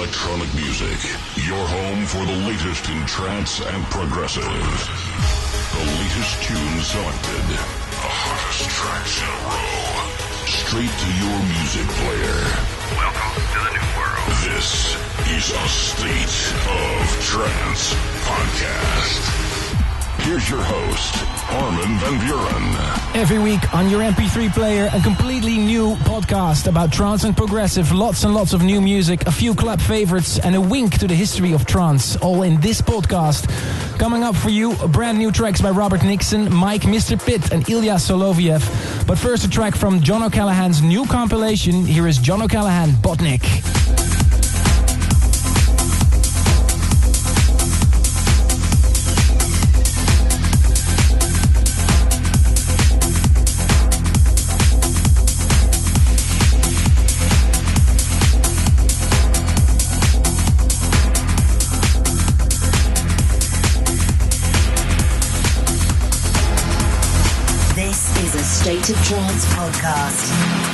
electronic music. Your home for the latest in trance and progressive. The latest tunes selected. The hottest tracks in a row. Straight to your music player. Welcome to the new world. This is A State of Trance podcast. Here's your host, Armin van Buuren. Every week on your MP3 player, a completely new podcast about trance and progressive. Lots and lots of new music, a few club favorites, and a wink to the history of trance. All in this podcast. Coming up for you, brand new tracks by Robert Nickson, M.I.K.E, Mr. Pitt, and Ilya Soloviev. But first, a track from John OCallaghan's new compilation. Here is John OCallaghan, Botnik. State of Trance podcast.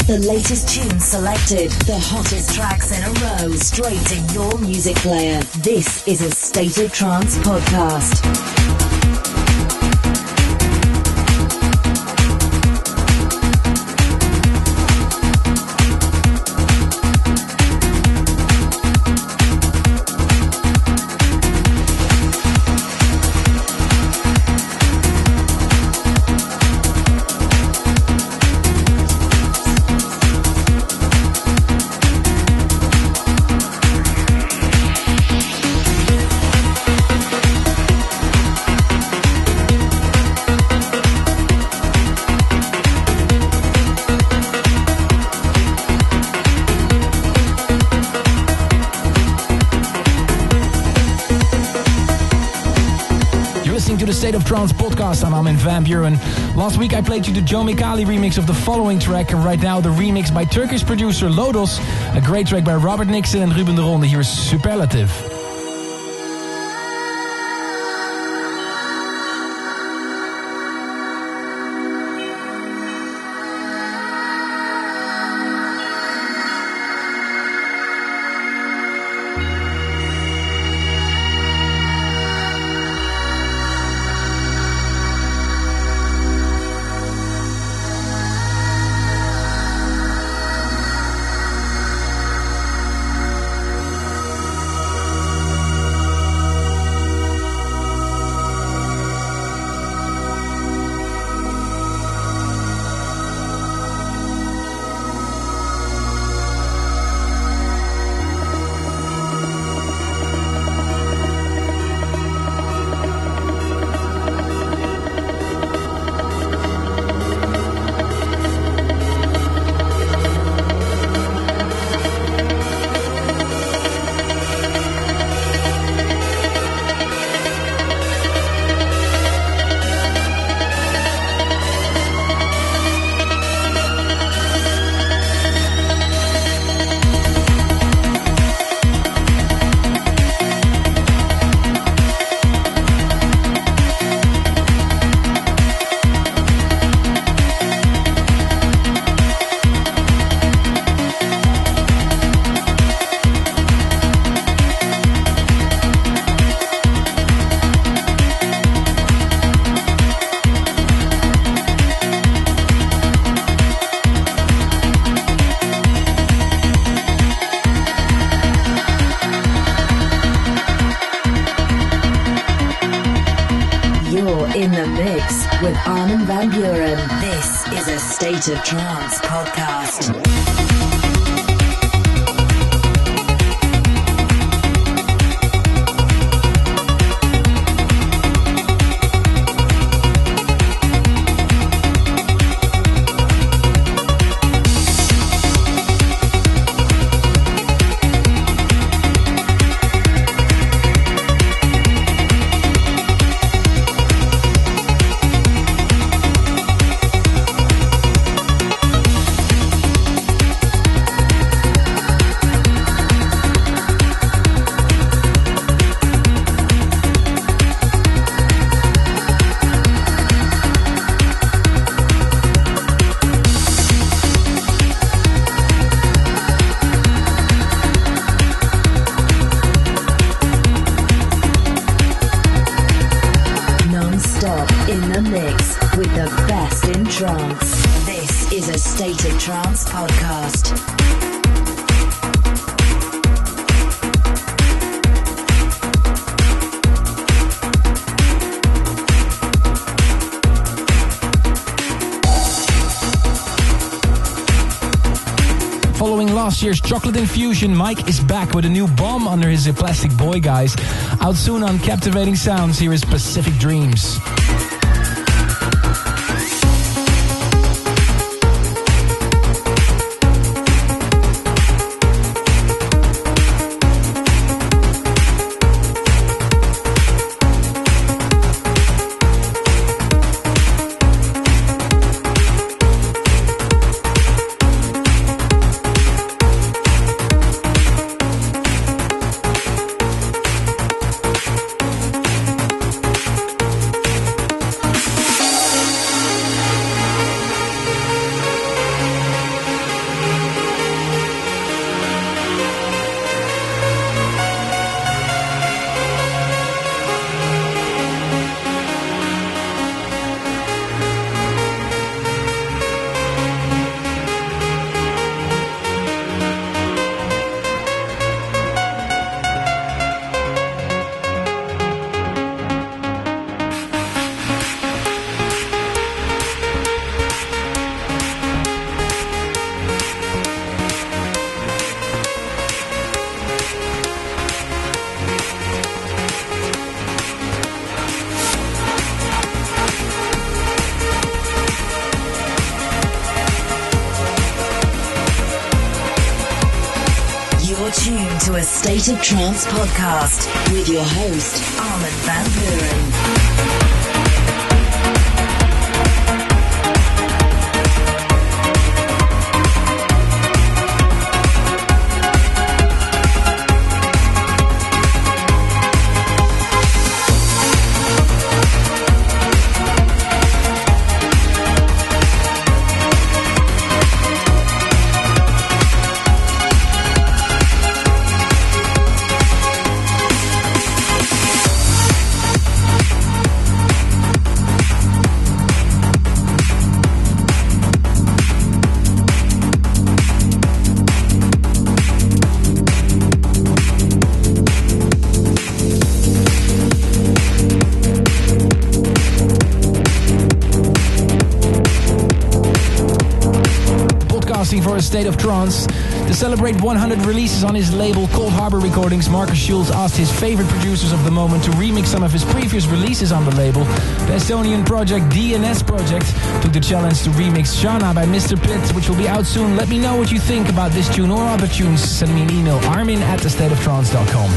The latest tunes selected, the hottest tracks in a row, straight to your music player. This is a State of Trance podcast. State of Trance podcast. I'm Armin van Buuren. Last week I played you the M.I.K.E remix of the following track, and right now the remix by Turkish producer Lodos, a great track by Robert Nickson and Ruben Ronde. Here is Superlative. van Buuren. This is a State of Trance podcast. In the mix with the best in trance. This is a State of Trance podcast. Following last year's Chocolate Infusion, M.I.K.E is back with a new bomb under his Plastic Boy guys. Out soon on Captivating Sounds, here is Pacific Dreams. Tuned to a State of Trance podcast with your host, Armin van Buuren. For A State of Trance. To celebrate 100 releases on his label Coldharbour Recordings, Marcus Schulz asked his favorite producers of the moment to remix some of his previous releases on the label. The Estonian project DNS Project took the challenge to remix Shana by Mr. Pitt, which will be out soon. Let me know what you think about this tune or other tunes. Send me an email, armin@astateoftrance.com.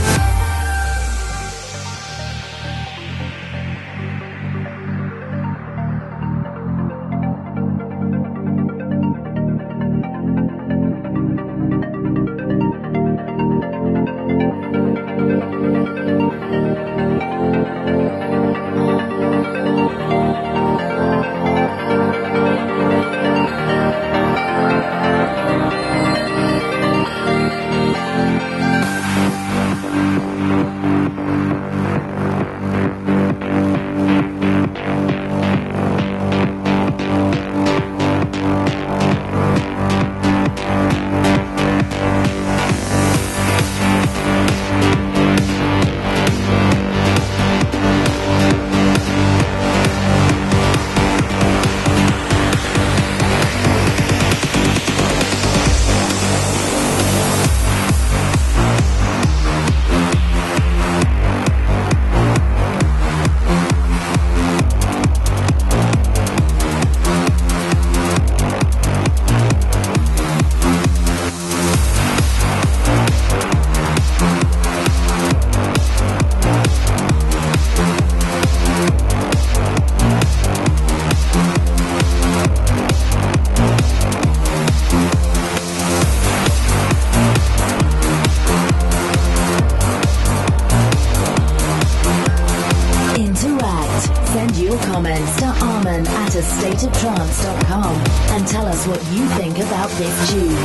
astateoftrance.com and tell us what you think about this tune.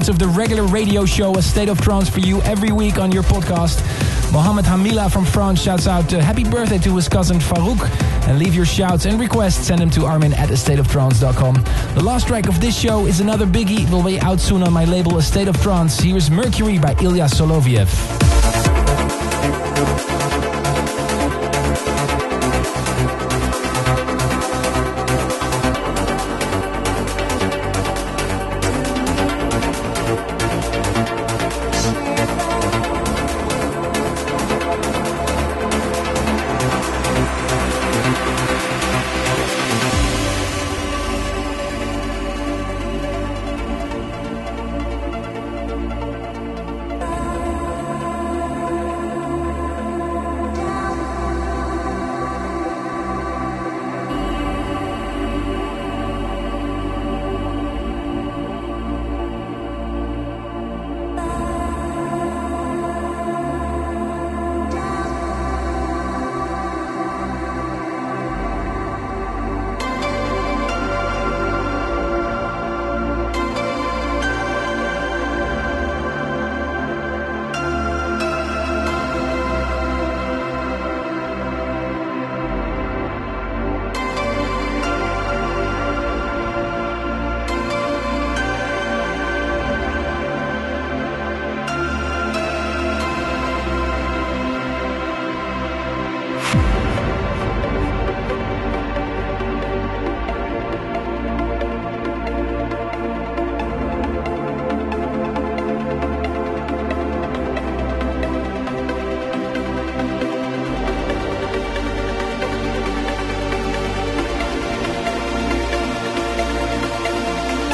Of the regular radio show A State of Trance for you every week on your podcast. Mohammed Hamila from France shouts out happy birthday to his cousin Farouk, and leave your shouts and requests, send them to Armin at astateoftrance.com. The last track of this show is another biggie, will be out soon on my label A State of Trance. Here's Mercury by Ilya Soloviev.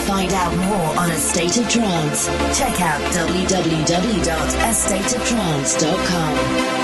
Find out more on A State of Trance. Check out www.astateoftrance.com.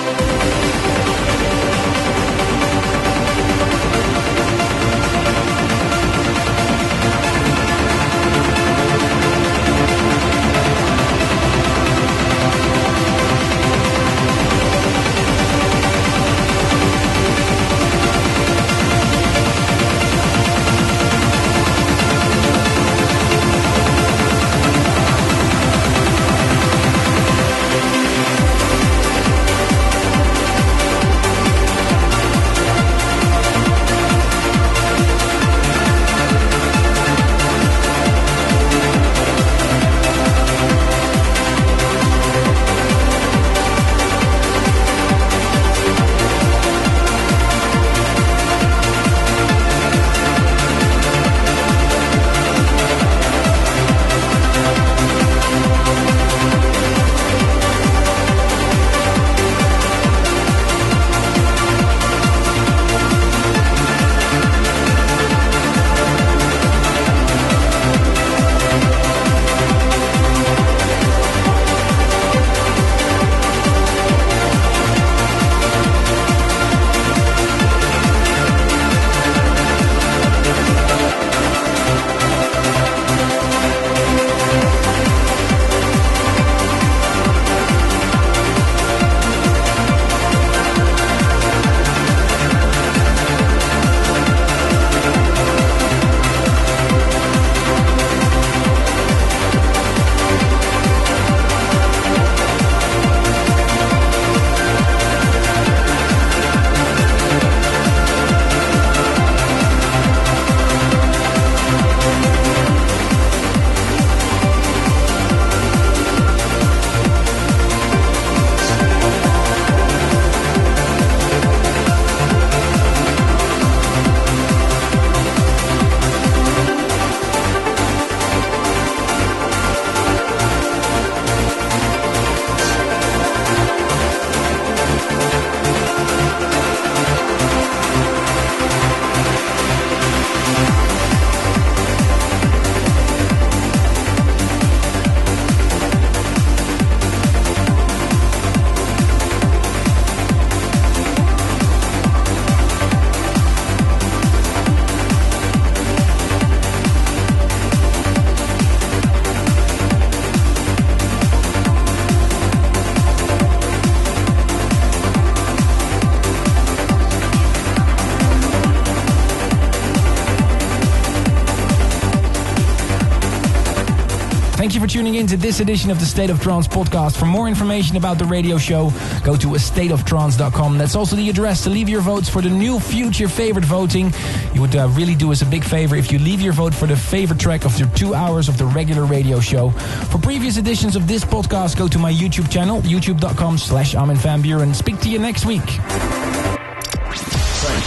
Thank you for tuning in to this edition of the State of Trance podcast. For more information about the radio show, go to astateoftrance.com. That's also the address to leave your votes for the new future favorite voting. You would really do us a big favor if you leave your vote for the favorite track of the 2 hours of the regular radio show. For previous editions of this podcast, go to my YouTube channel, youtube.com/Armin van Buuren. Speak to you next week. Thank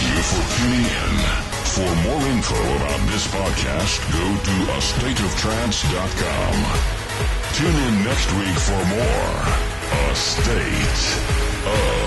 you for tuning in. For more info about this podcast, go to astateoftrance.com. Tune in next week for more A State of